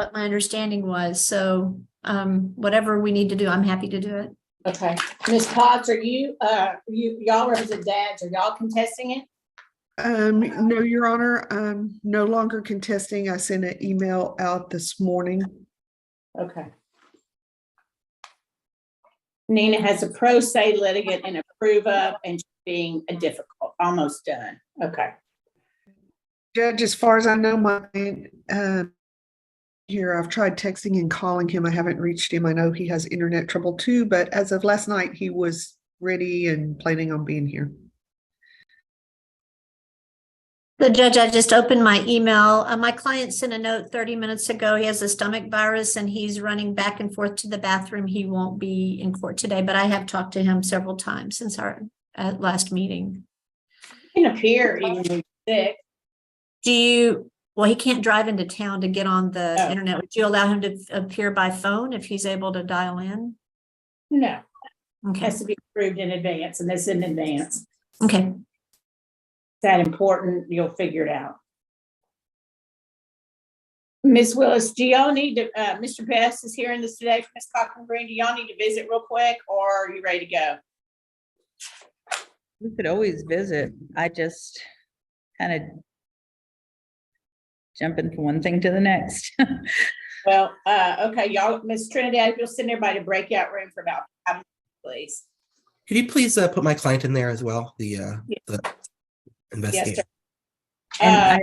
what my understanding was. So whatever we need to do, I'm happy to do it. Okay. Ms. Potts, are y'all represent dads, are y'all contesting it? No, Your Honor, I'm no longer contesting. I sent an email out this morning. Okay. Nina has a pro se litigant and approve of and being a difficult, almost done. Okay. Judge, as far as I know, my here, I've tried texting and calling him. I haven't reached him. I know he has internet trouble too, but as of last night, he was ready and planning on being here. The judge, I just opened my email. My client sent a note 30 minutes ago. He has a stomach virus and he's running back and forth to the bathroom. He won't be in court today, but I have talked to him several times since our last meeting. He can appear even when he's sick. Well, he can't drive into town to get on the internet. Would you allow him to appear by phone if he's able to dial in? No. Okay. Has to be approved in advance, and this in advance. Okay. Is that important? You'll figure it out. Ms. Willis, do y'all need to, Mr. Best is here in this today from Ms. Cochran Green. Do y'all need to visit real quick, or are you ready to go? We could always visit. I just kind of jumping from one thing to the next. Well, okay, y'all, Ms. Trinidad, if you'll send everybody to breakout room for about 5 minutes, please. Could you please put my client in there as well? The investigator. Yes,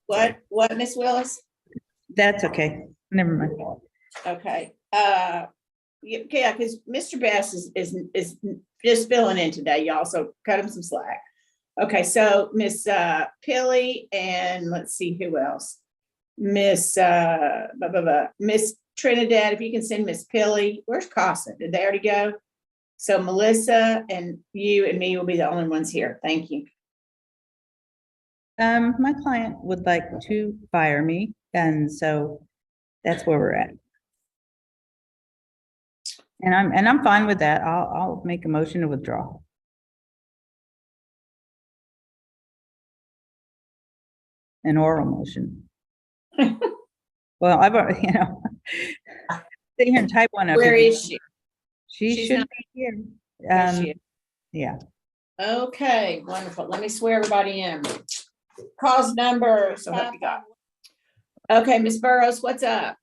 what, Ms. Willis? That's okay. Never mind. Okay. Yeah, because Mr. Bass is just filling in today, y'all. So cut him some slack. Okay, so Miss Pilly and let's see who else. Miss Miss Trinidad, if you can send Miss Pilly. Where's Casa? Did they already go? So Melissa and you and me will be the only ones here. Thank you. My client would like to fire me, and so that's where we're at. And I'm fine with that. I'll make a motion to withdraw. An oral motion. Well, I've already, sit here and type one up. Where is she? She should be here. There she is. Yeah. Okay, wonderful. Let me swear everybody in. Cause number. So what you got? Okay, Miss Burrows, what's up?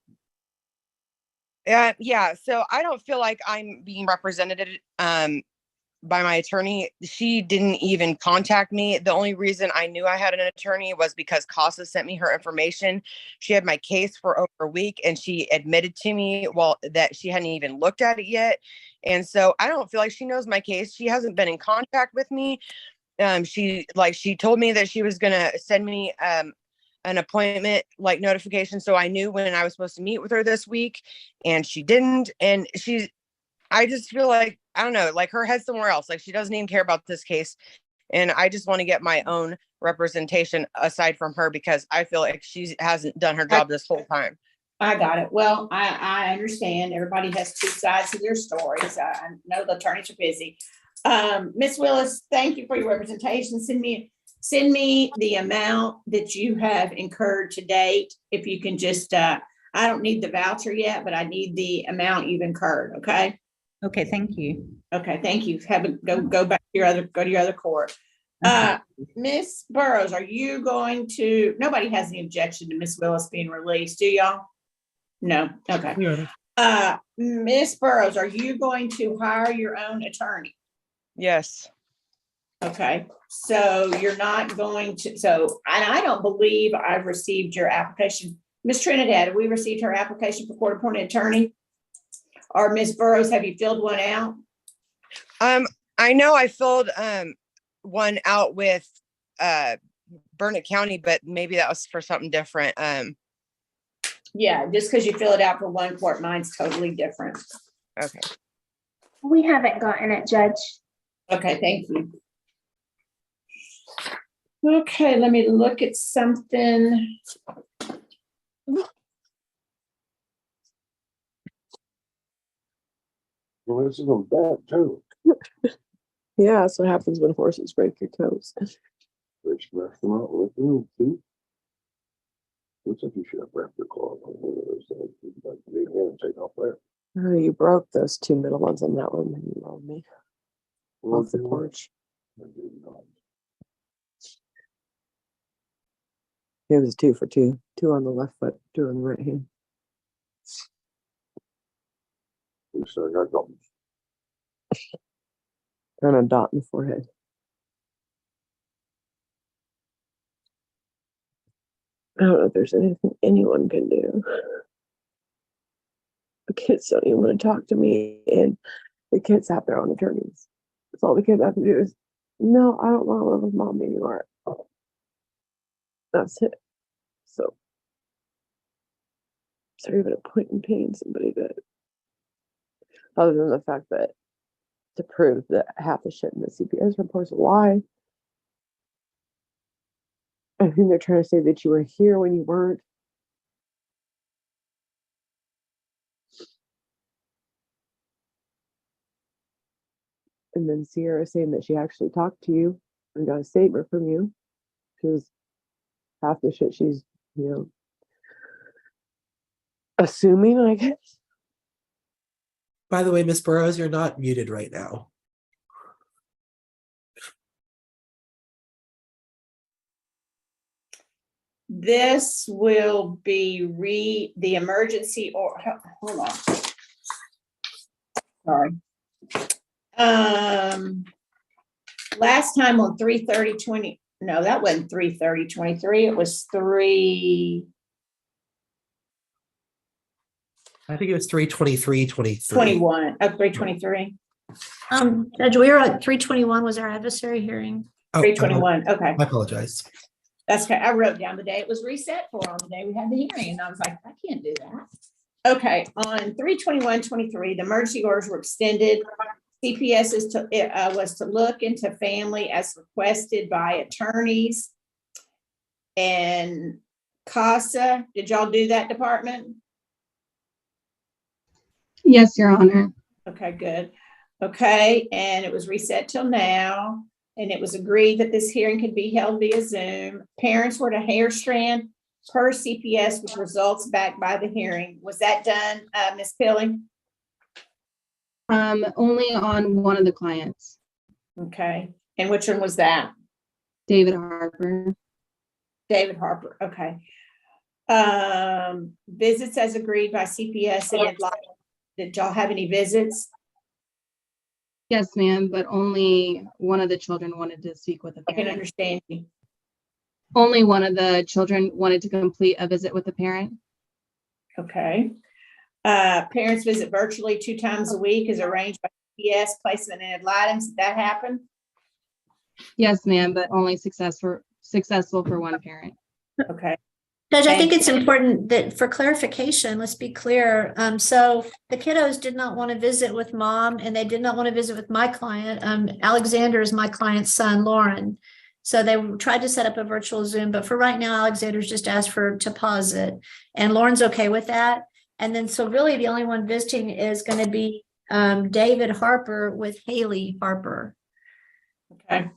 Yeah, so I don't feel like I'm being represented by my attorney. She didn't even contact me. The only reason I knew I had an attorney was because Casa sent me her information. She had my case for over a week and she admitted to me, well, that she hadn't even looked at it yet. And so I don't feel like she knows my case. She hasn't been in contact with me. She told me that she was going to send me an appointment notification. So I knew when I was supposed to meet with her this week, and she didn't. And I just feel like, I don't know, like her head's somewhere else. Like she doesn't even care about this case. And I just want to get my own representation aside from her, because I feel like she hasn't done her job this whole time. I got it. Well, I understand everybody has two sides of their stories. I know the attorneys are busy. Miss Willis, thank you for your representation. Send me the amount that you have incurred to date. If you can just, I don't need the voucher yet, but I need the amount you've incurred. Okay. Okay. Thank you. Okay. Thank you. Go back to your other court. Miss Burrows, are you going to, nobody has any objection to Miss Willis being released, do y'all? No. Okay. Yeah. Miss Burrows, are you going to hire your own attorney? Yes. Okay, so you're not going to, and I don't believe I've received your application. Miss Trinidad, have we received her application for court appointed attorney? Or Miss Burrows, have you filled one out? I know I filled one out with Burnett County, but maybe that was for something different. Yeah, just because you fill it out for one court, mine's totally different. Okay. We haven't gotten it, Judge. Okay, thank you. Okay, let me look at something. Well, this is a bad too. Yeah, that's what happens when horses break your toes. Which messed them up with them too. Looks like you should have wrapped your claw on one of those things. Like, leave it and take off there. Oh, you broke those two middle ones on that one when you rolled me Well, off the do it. porch. I did not. It was 2 for 2. 2 on the left foot, 2 on the right hand. At least I got them. And a dot in the forehead. I don't know if there's anything anyone can do. The kids don't even want to talk to me, and the kids have their own attorneys. That's all the kids have to do is, no, I don't want to live with mom anymore. That's it. So, is there even a point in paying somebody that, other than the fact that to prove that half the shit in the CPS reports lie? I think they're trying to say that you were here when you weren't. And then Sierra saying that she actually talked to you and got a statement from you, because half the shit she's, assuming, I guess. By the way, Miss Burrows, you're not muted right now. This will be the emergency or, hold on. Sorry. Last time on 3/30/20, no, that wasn't 3/30/23. It was 3. I think it was 3/23/23. 21, 3/23, Judge, we were at 321 was our adversary hearing. Oh, 3/21, okay. I apologize. That's okay. I wrote down the day it was reset for on the day we had the hearing, and I was like, I can't do that. Okay, on 3/21/23, the emergency orders were extended. CPS was to look into family as requested by attorneys. And CASA, did y'all do that department? Yes, Your Honor. Okay, good. Okay, and it was reset till now, and it was agreed that this hearing could be held via Zoom. Parents were to hair strand per CPS with results backed by the hearing. Was that done, Ms. Pilling? Only on one of the clients, Okay, and which one was that? David Harper. David Harper, okay. Visits as agreed by CPS, and did y'all have any visits? Yes, ma'am, but only one of the children wanted to speak with a I can parent. understand you. Only one of the children wanted to complete a visit with a parent. Okay. Parents visit virtually 2 times a week as arranged by CPS, placement and items. Did that happen? Yes, ma'am, but only successful for one parent. Okay. Judge, I think it's important that for clarification, let's be clear. So the kiddos did not want to visit with mom, and they did not want to visit with my client. Alexander is my client's son, Lauren. So they tried to set up a virtual Zoom, but for right now, Alexander's just asked to pause it, and Lauren's okay with that. And then, so really the only one visiting is going to be David Harper with Haley Harper. Okay.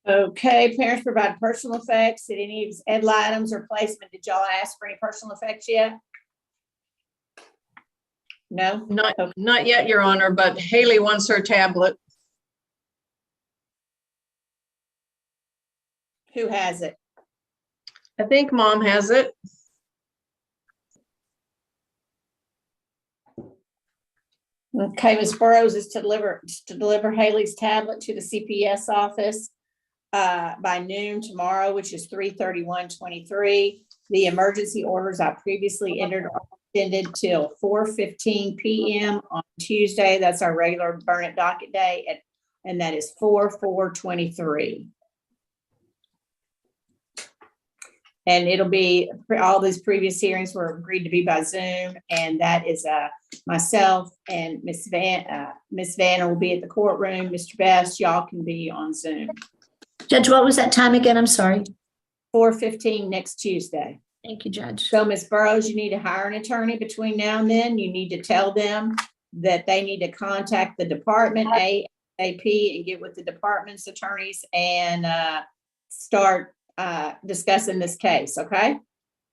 Okay, parents provide personal effects. Did any of ed items or placement, did y'all ask for any personal effects yet? No? Not yet, Your Honor, but Haley wants her tablet. Who has it? I think Mom has it. Okay, Ms. Burrows is to deliver Haley's tablet to the CPS office by noon tomorrow, which is 3/31/23. The emergency orders I previously entered are extended till 4:15 p.m. on Tuesday. That's our regular burn it docket day, and that is 4/4/23. And it'll be, all these previous hearings were agreed to be by Zoom, and that is myself and Miss Vanna will be at the courtroom. Mr. Best, y'all can be on Zoom. Judge, what was that time again? I'm sorry. 4:15 next Tuesday. Thank you, Judge. So Ms. Burrows, you need to hire an attorney between now and then. You need to tell them that they need to contact the department ASAP and get with the department's attorneys and start discussing this case, okay?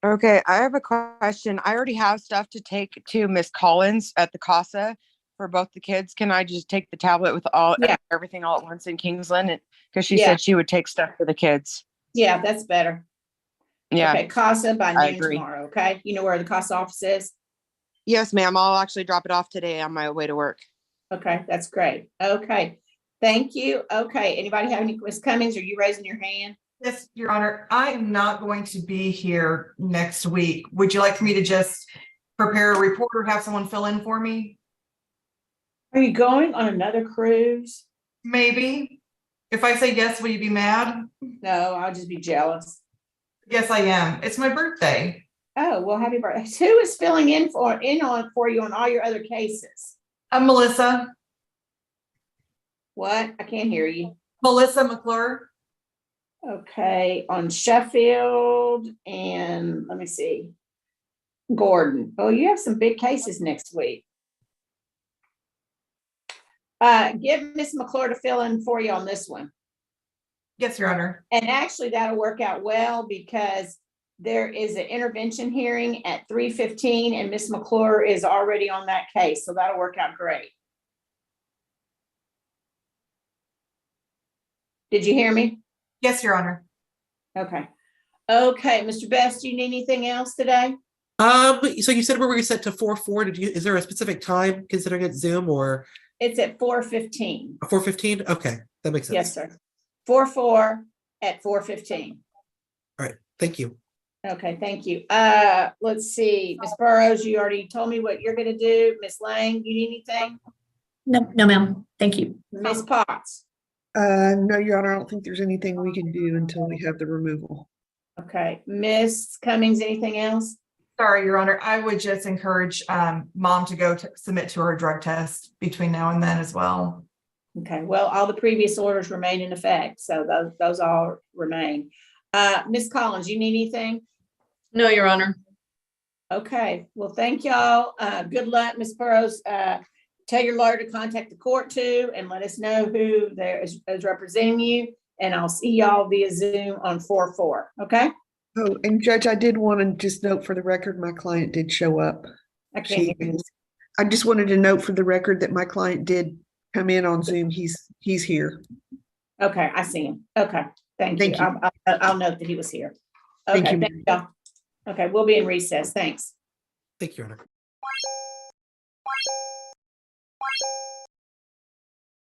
Okay, I have a question. I already have stuff to take to Miss Collins at the CASA for both the kids. Can I just take the tablet with Yeah. everything all at once in Kingsland? Because she Yeah. said she would take stuff for the kids. Yeah, that's better. Yeah, Okay, CASA by I noon agree. tomorrow, okay? You know where the CASA office is? Yes, ma'am. I'll actually drop it off today on my way to work. Okay, that's great. Okay, thank you. Okay, anybody have any, Ms. Cummings, are you raising your hand? Yes, Your Honor, I am not going to be here next week. Would you like for me to just prepare a report or have someone fill in for me? Are you going on another cruise? Maybe. If I say yes, will you be mad? No, I'll just be jealous. Yes, I am. It's my birthday. Oh, well, happy birthday. Who is filling in for you on all your other cases? I'm Melissa. What? I can't hear you. Melissa McClure. Okay, on Sheffield and let me see. Gordon. Oh, you have some big cases next week. Get Miss McClure to fill in for you on this one. Yes, Your Honor. And actually that'll work out well because there is an intervention hearing at 3:15 and Miss McClure is already on that case. So that'll work out great. Did you hear me? Yes, Your Honor. Okay. Okay, Mr. Best, do you need anything else today? So you said we're reset to 4:4. Is there a specific time considering it's Zoom or It's at 4:15. 4:15? Okay, that makes sense. Yes, sir. 4:4 at 4:15. All right, thank you. Okay, thank you. Let's see, Ms. Burrows, you already told me what you're gonna do. Ms. Lang, you need anything? No, ma'am. Thank you. Ms. Potts? No, Your Honor, I don't think there's anything we can do until we have the removal. Okay, Ms. Cummings, anything else? Sorry, Your Honor. I would just encourage mom to go to submit to her drug test between now and then as well. Okay, well, all the previous orders remain in effect, so those all remain. Ms. Collins, you need anything? No, Your Honor. Okay, well, thank y'all. Good luck, Ms. Burrows. Tell your lawyer to contact the court too and let us know who there is representing you. And I'll see y'all via Zoom on 4/4, okay? Oh, and Judge, I did want to just note for the record, my client did show up. I can't hear you. I just wanted to note for the record that my client did come in on Zoom. He's here. Okay, I see him. Okay, thank you. Thank you. I'll note that he was here. Thank Okay, you. thank y'all. Okay, we'll be in recess. Thanks. Thank you, Your Honor.